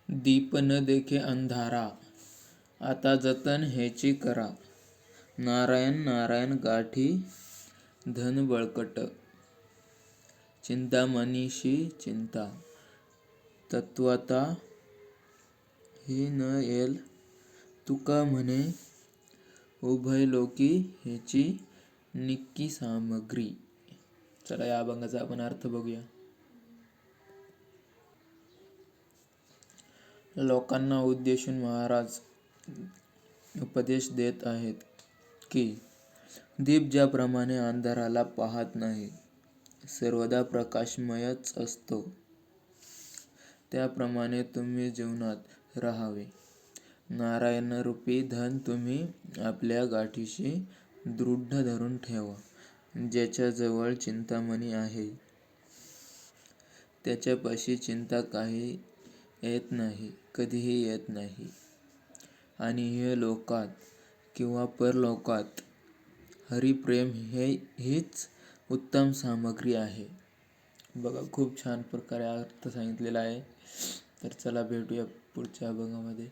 दीप न देखे अंधारा, आता जतन ह्याची करा. नारायण नारायण गाठी धन बळकट, चिंतामणीशी चिंता. तत्वता ही न येल तुका म्हणे, उभयलोकी ह्याची निक्की सामग्री. चला या अभंगाचा आपण अर्थ बघूया. लोकांना उद्देशून महाराज उपदेश देत आहेत की दीप ज्याप्रमाणे अंधाराला पाहत नाही, सर्वदा प्रकाशमयच असतो, त्याप्रमाणे तुम्ही जीवनात राहावे. नारायणरूपी धन तुम्ही आपल्या गाठीशी दृढ धरून ठेवा. ज्याच्याजवळ चिंतामणी आहे, त्याच्यापाशी चिंता काही येत नाही, कधीही येत नाही. आणि इहलोकात किंवा परलोकात हरिप्रेम हीच उत्तम सामग्री आहे. बघा, खूप छान प्रकारे अर्थ सांगितलेला आहे. तर चला भेटूया पुढच्या अभंगामध्ये.